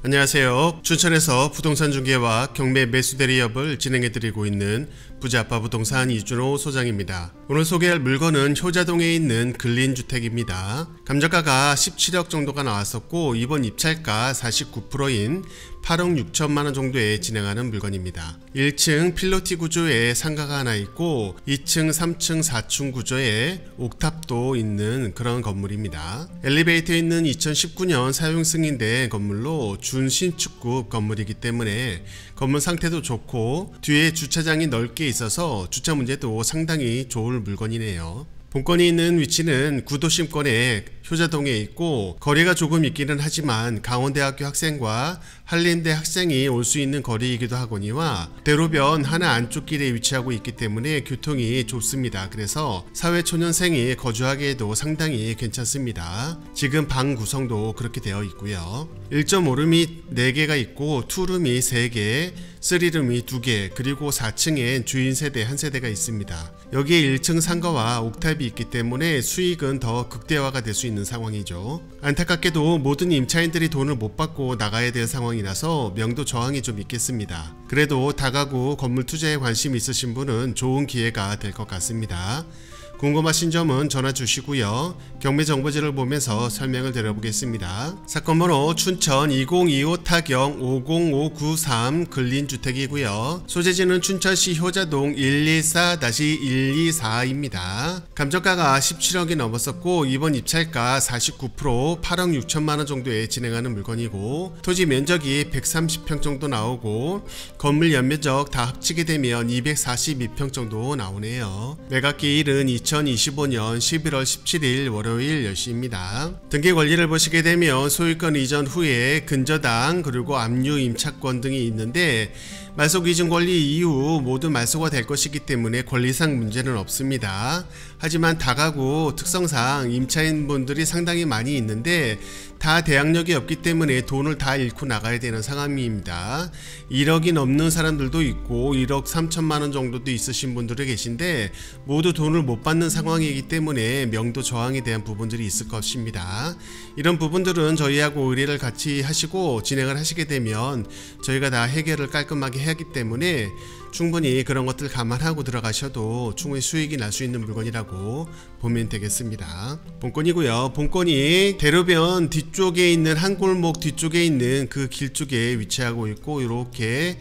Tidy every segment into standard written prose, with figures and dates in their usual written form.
안녕하세요. 춘천에서 부동산 중개와 경매 매수 대리업을 진행해드리고 있는 부자아빠 부동산 이준호 소장입니다. 오늘 소개할 물건은 효자동에 있는 근린주택입니다. 감정가가 17억 정도가 나왔었고 이번 입찰가 49%인 8억 6천만원 정도에 진행하는 물건입니다. 1층 필로티 구조의 상가가 하나 있고 2층, 3층, 4층 구조의 옥탑도 있는 그런 건물입니다. 엘리베이터에 있는 2019년 사용 승인된 건물로 준신축급 건물이기 때문에 건물 상태도 좋고 뒤에 주차장이 넓게 있어서 주차 문제도 상당히 좋을 물건이네요. 본건이 있는 위치는 구도심권의 효자동에 있고 거리가 조금 있기는 하지만 강원대학교 학생과 한림대 학생이 올 수 있는 거리이기도 하거니와 대로변 하나 안쪽 길에 위치하고 있기 때문에 교통이 좋습니다. 그래서 사회초년생이 거주하기에도 상당히 괜찮습니다. 지금 방 구성도 그렇게 되어 있고요. 1.5룸이 4개가 있고 2룸이 3개, 3룸이 2개, 그리고 4층엔 주인 세대 1세대가 있습니다. 여기에 1층 상가와 옥탑이 있기 때문에 수익은 더 극대화가 될 수 있는 상황이죠. 안타깝게도 모든 임차인들이 돈을 못 받고 나가야 될 상황이라서 명도 저항이 좀 있겠습니다. 그래도 다가구 건물 투자에 관심 있으신 분은 좋은 기회가 될 것 같습니다. 궁금하신 점은 전화 주시고요. 경매 정보지를 보면서 설명을 드려보겠습니다. 사건번호 춘천 2025 타경 50593 근린주택이고요. 소재지는 춘천시 효자동 114-124입니다. 감정가가 17억이 넘었었고 이번 입찰가 49% 8억 6천만원 정도에 진행하는 물건이고 토지 면적이 130평 정도 나오고 건물 연면적 다 합치게 되면 242평 정도 나오네요. 매각기일은 2025년 11월 17일 월요일 10시입니다. 등기 권리를 보시게 되면 소유권 이전 후에 근저당 그리고 압류 임차권 등이 있는데 말소 기준 권리 이후 모두 말소가 될 것이기 때문에 권리상 문제는 없습니다. 하지만 다가구 특성상 임차인분들이 상당히 많이 있는데 다 대항력이 없기 때문에 돈을 다 잃고 나가야 되는 상황입니다. 1억이 넘는 사람들도 있고 1억 3천만원 정도도 있으신 분들이 계신데 모두 돈을 못 받는 상황이기 때문에 명도 저항에 대한 부분들이 있을 것입니다. 이런 부분들은 저희하고 의뢰를 같이 하시고 진행을 하시게 되면 저희가 다 해결을 깔끔하게 하기 때문에 충분히 그런 것들 감안하고 들어가셔도 충분히 수익이 날 수 있는 물건이라고 보면 되겠습니다. 본건이고요. 본건이 대로변 뒤쪽에 있는 한 골목 뒤쪽에 있는 그 길 쪽에 위치하고 있고 이렇게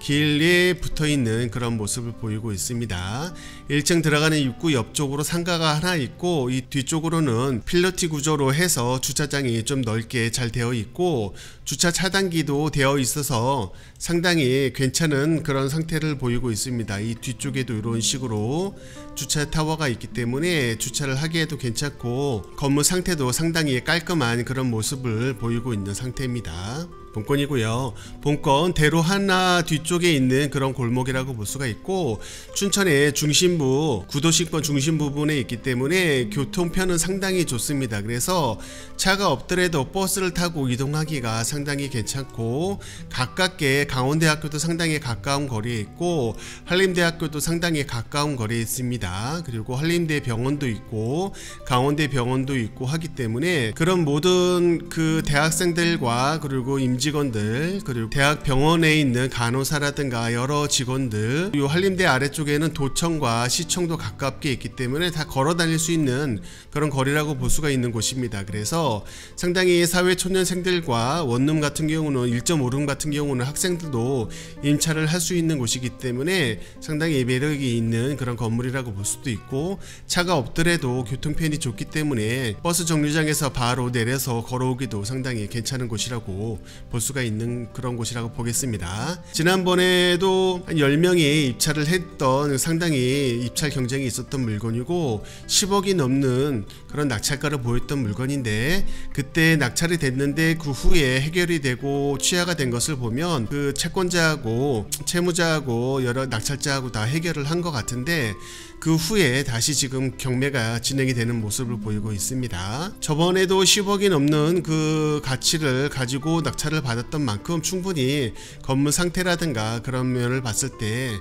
길에 붙어있는 그런 모습을 보이고 있습니다. 1층 들어가는 입구 옆쪽으로 상가가 하나 있고 이 뒤쪽으로는 필로티 구조로 해서 주차장이 좀 넓게 잘 되어 있고 주차 차단기도 되어 있어서 상당히 괜찮은 그런 상태를 보이고 있습니다. 이 뒤쪽에도 이런 식으로 주차 타워가 있기 때문에 주차를 하기에도 괜찮고 건물 상태도 상당히 깔끔한 그런 모습을 보이고 있는 상태입니다. 본건이고요. 본건 대로 하나 뒤쪽에 있는 그런 골목이라고 볼 수가 있고 춘천의 중심부 구도심권 중심 부분에 있기 때문에 교통편은 상당히 좋습니다. 그래서 차가 없더라도 버스를 타고 이동하기가 상당히 괜찮고 가깝게 강원대학교도 상당히 가까운 거리에 있고 한림대학교도 상당히 가까운 거리에 있습니다. 그리고 한림대 병원도 있고 강원대 병원도 있고 하기 때문에 그런 모든 그 대학생들과 그리고 임직원들 그리고 대학 병원에 있는 간호사라든가 여러 직원들 이 한림대 아래쪽에는 도청과 시청도 가깝게 있기 때문에 다 걸어 다닐 수 있는 그런 거리라고 볼 수가 있는 곳입니다. 그래서 상당히 사회초년생들과 원룸 같은 경우는 1.5룸 같은 경우는 학생들도 임차를 할 수 있는 곳이기 때문에 상당히 매력이 있는 그런 건물이라고 볼 수도 있고 차가 없더라도 교통편이 좋기 때문에 버스 정류장에서 바로 내려서 걸어오기도 상당히 괜찮은 곳이라고 볼 수가 있는 그런 곳이라고 보겠습니다. 지난번에도 한 10명이 입찰을 했던 상당히 입찰 경쟁이 있었던 물건이고 10억이 넘는 그런 낙찰가를 보였던 물건인데 그때 낙찰이 됐는데 그 후에 해결이 되고 취하가 된 것을 보면 그 채권자하고 채무자하고 여러 낙찰자하고 다 해결을 한 것 같은데 그 후에 다시 지금 경매가 진행이 되는 모습을 보이고 있습니다. 저번에도 10억이 넘는 그 가치를 가지고 낙찰을 받았던 만큼 충분히 건물 상태라든가 그런 면을 봤을 때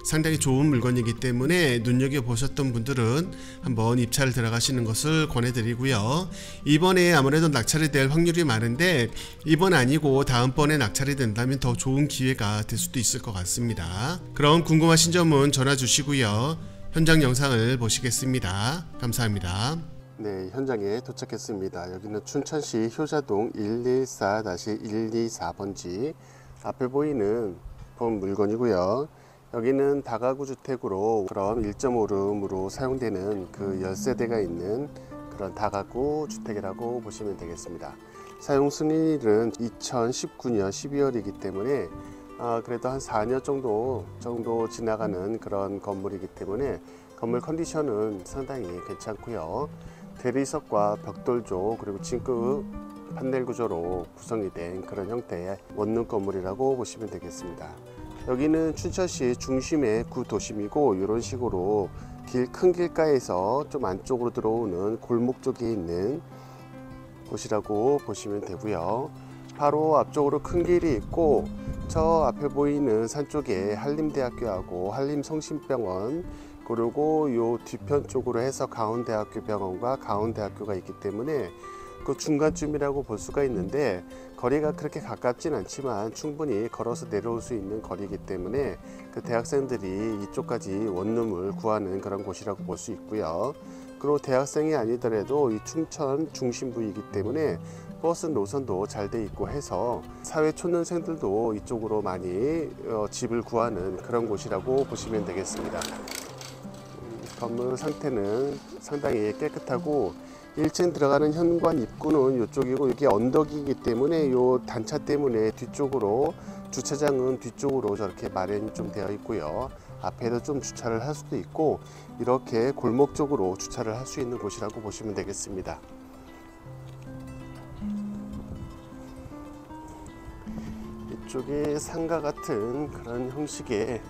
상당히 좋은 물건이기 때문에 때문에 눈여겨보셨던 분들은 한번 입찰 들어가시는 것을 권해드리고요. 이번에 아무래도 낙찰이 될 확률이 많은데 이번 아니고 다음번에 낙찰이 된다면 더 좋은 기회가 될 수도 있을 것 같습니다. 그럼 궁금하신 점은 전화 주시고요. 현장 영상을 보시겠습니다. 감사합니다. 네, 현장에 도착했습니다. 여기는 춘천시 효자동 114-124번지 앞에 보이는 본 물건이고요. 여기는 다가구 주택으로 그럼 1.5룸으로 사용되는 그 열세대가 있는 그런 다가구 주택이라고 보시면 되겠습니다. 사용 승인일은 2019년 12월이기 때문에 그래도 한 4년 정도 지나가는 그런 건물이기 때문에 건물 컨디션은 상당히 괜찮고요. 대리석과 벽돌조 그리고 징크 판넬 구조로 구성이 된 그런 형태의 원룸 건물이라고 보시면 되겠습니다. 여기는 춘천시 중심의 구도심이고 이런 식으로 큰 길가에서 좀 안쪽으로 들어오는 골목 쪽에 있는 곳이라고 보시면 되고요. 바로 앞쪽으로 큰 길이 있고 저 앞에 보이는 산 쪽에 한림대학교하고 한림성심병원 그리고 요 뒤편 쪽으로 해서 가운데학교 병원과 가운데학교가 있기 때문에 그 중간쯤이라고 볼 수가 있는데 거리가 그렇게 가깝진 않지만 충분히 걸어서 내려올 수 있는 거리이기 때문에 그 대학생들이 이쪽까지 원룸을 구하는 그런 곳이라고 볼 수 있고요. 그리고 대학생이 아니더라도 이 춘천 중심부이기 때문에 버스 노선도 잘 돼 있고 해서 사회 초년생들도 이쪽으로 많이 집을 구하는 그런 곳이라고 보시면 되겠습니다. 건물 상태는 상당히 깨끗하고 1층 들어가는 현관 입구는 이쪽이고 이게 언덕이기 때문에 이 단차 때문에 뒤쪽으로 주차장은 뒤쪽으로 저렇게 마련이 좀 되어 있고요. 앞에도 좀 주차를 할 수도 있고 이렇게 골목 쪽으로 주차를 할 수 있는 곳이라고 보시면 되겠습니다. 이쪽에 상가 같은 그런 형식의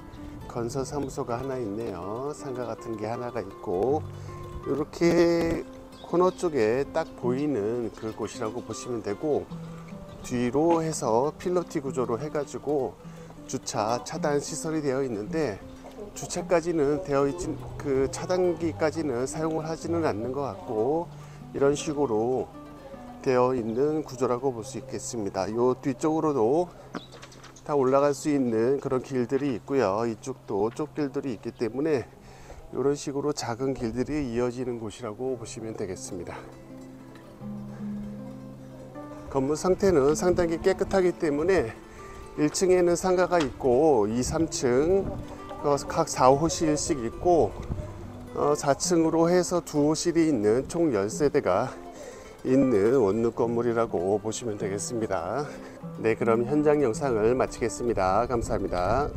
건설 사무소가 하나 있네요. 상가 같은 게 하나가 있고 이렇게 코너 쪽에 딱 보이는 그 곳이라고 보시면 되고 뒤로 해서 필로티 구조로 해가지고 주차 차단 시설이 되어 있는데 주차까지는 되어 있진 그 차단기까지는 사용을 하지는 않는 것 같고 이런 식으로 되어 있는 구조라고 볼 수 있겠습니다. 요 뒤쪽으로도 다 올라갈 수 있는 그런 길들이 있고요. 이쪽도 쪽길들이 있기 때문에 이런 식으로 작은 길들이 이어지는 곳이라고 보시면 되겠습니다. 건물 상태는 상당히 깨끗하기 때문에 1층에는 상가가 있고 2, 3층 각 4, 5호실씩 있고 4층으로 해서 2호실이 있는 총 10세대가 있는 원룸 건물이라고 보시면 되겠습니다. 네, 그럼 현장 영상을 마치겠습니다. 감사합니다.